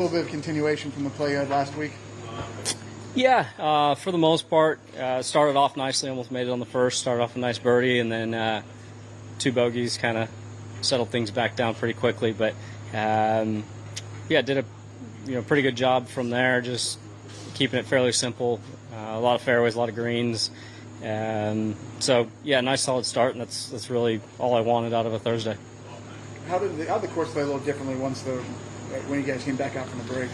A little bit of continuation from the play you had last week. Yeah, for the most part, started off nicely, almost made it on the first, started off a nice birdie, and then two bogeys kind of settled things back down pretty quickly. But yeah, did a pretty good job from there, just keeping it fairly simple. A lot of fairways, a lot of greens. So yeah, nice solid start, and that's really all I wanted out of a Thursday. How did the course play a little differently when you guys came back out from the break?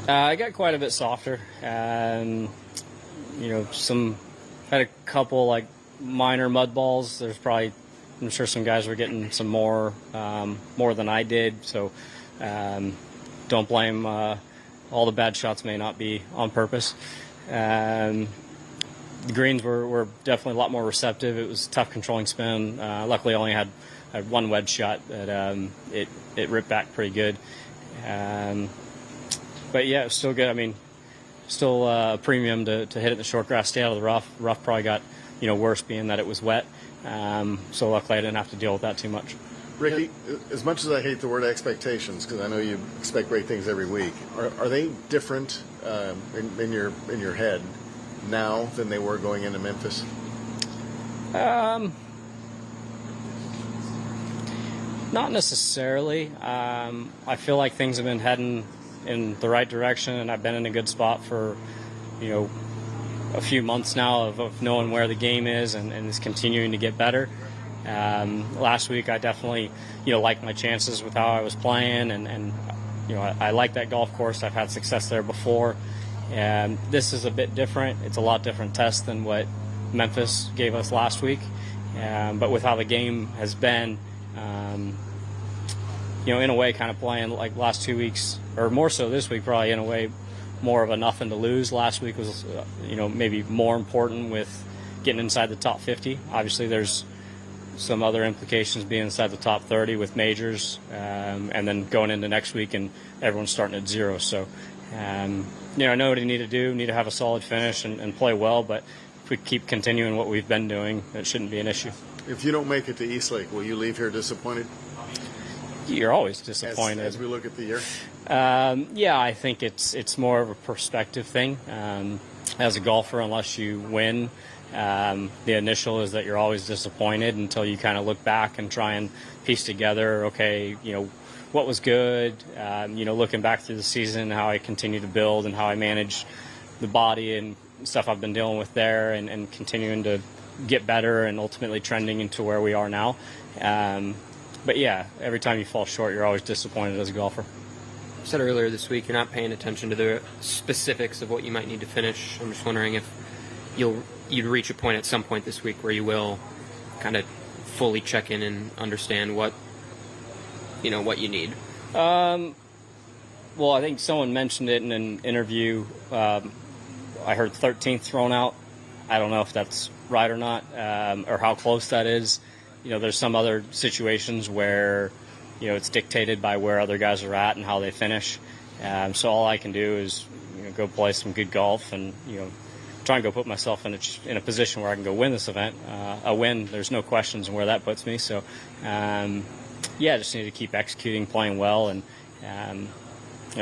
I got quite a bit softer. Had a couple like minor mud balls. I'm sure some guys were getting some more than I did. So don't blame all the bad shots. May not be on purpose. The greens were definitely a lot more receptive. It was tough controlling spin. Luckily, I only had one wedge shot, but it ripped back pretty good. But yeah, it was still good. I mean, still a premium to hit it in the short grass, stay out of the rough. Rough probably got worse being that it was wet. So luckily I didn't have to deal with that too much. Rickie, as much as I hate the word expectations, because I know you expect great things every week, are they different in your head now than they were going into Memphis? Not necessarily. I feel like things have been heading in the right direction, and I've been in a good spot for, a few months now of knowing where the game is and it's continuing to get better. Last week I definitely, liked my chances with how I was playing, and I like that golf course. I've had success there before. And this is a bit different. It's a lot different test than what Memphis gave us last week. But with how the game has been, in a way kind of playing like last 2 weeks, or more so this week, probably in a way more of a nothing to lose. Last week was, maybe more important with getting inside the top 50. Obviously there's some other implications being inside the top 30 with majors, and then going into next week and everyone's starting at zero. So, I know what you need to do, need to have a solid finish and play well, but if we keep continuing what we've been doing, it shouldn't be an issue. If you don't make it to Eastlake, will you leave here disappointed? You're always disappointed. As we look at the year? Yeah, I think it's more of a perspective thing. As a golfer, unless you win, the initial is that you're always disappointed until you kind of look back and try and piece together, okay, what was good, looking back through the season, how I continue to build and how I manage the body and stuff I've been dealing with there, and continuing to get better and ultimately trending into where we are now. But yeah, every time you fall short, you're always disappointed as a golfer. You said earlier this week you're not paying attention to the specifics of what you might need to finish. I'm just wondering if you'd reach a point at some point this week where you will kind of fully check in and understand what you need. Well, I think someone mentioned it in an interview. I heard 13th thrown out. I don't know if that's right or not, or how close that is. There's some other situations where, it's dictated by where other guys are at and how they finish. So all I can do is, go play some good golf and, try and go put myself in a position where I can go win this event. A win, there's no questions on where that puts me. So, just need to keep executing, playing well, and,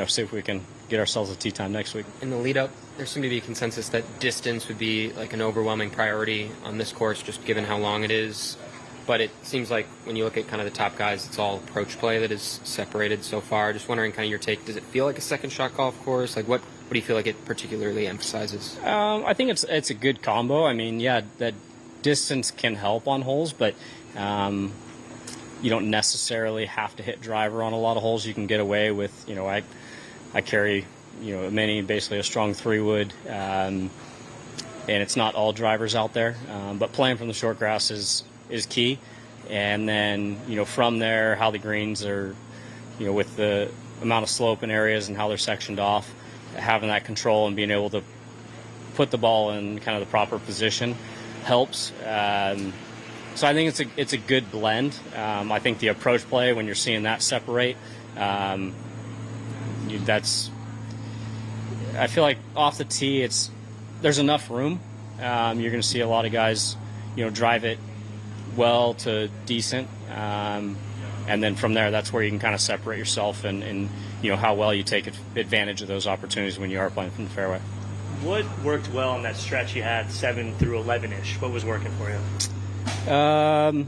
see if we can get ourselves a tee time next week. In the lead up, there seemed to be a consensus that distance would be like an overwhelming priority on this course, just given how long it is. But it seems like when you look at kind of the top guys, it's all approach play that is separated so far. Just wondering kind of your take. Does it feel like a second shot golf course? Like what do you feel like it particularly emphasizes? I think it's a good combo. I mean, yeah, that distance can help on holes, but you don't necessarily have to hit driver on a lot of holes. You can get away with, I carry, basically a strong 3-wood, and it's not all drivers out there. But playing from the short grass is key. And then, from there, how the greens are, with the amount of slope in areas and how they're sectioned off, having that control and being able to put the ball in kind of the proper position helps. So I think it's a good blend. I think the approach play, when you're seeing that separate, I feel like off the tee, there's enough room. You're going to see a lot of guys, drive it well to decent, and then from there, that's where you can kind of separate yourself and how well you take advantage of those opportunities when you are playing from the fairway. What worked well on that stretch you had 7 through 11-ish? What was working for you? A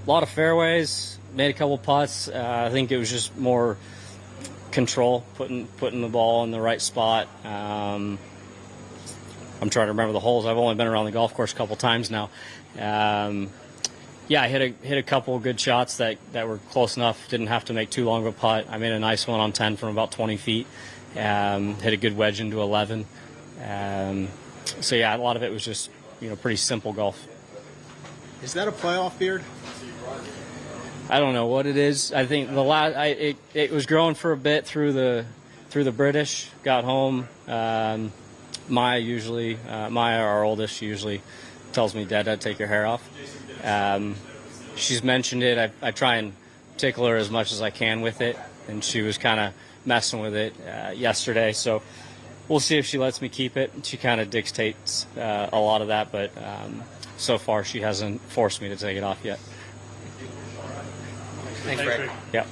lot of fairways, made a couple putts. I think it was just more control, putting the ball in the right spot. I'm trying to remember the holes. I've only been around the golf course a couple times now. I hit a couple of good shots that were close enough. Didn't have to make too long of a putt. I made a nice one on 10 from about 20 feet. Hit a good wedge into 11. A lot of it was just pretty simple golf. Is that a playoff beard? I don't know what it is. I think it was growing for a bit through the British. Got home. Maya, our oldest, usually tells me, "Dad, take your hair off." She's mentioned it. I try and tickle her as much as I can with it, and she was kind of messing with it yesterday. So we'll see if she lets me keep it. She kind of dictates a lot of that, but so far she hasn't forced me to take it off yet. Thanks, Rick. Yeah.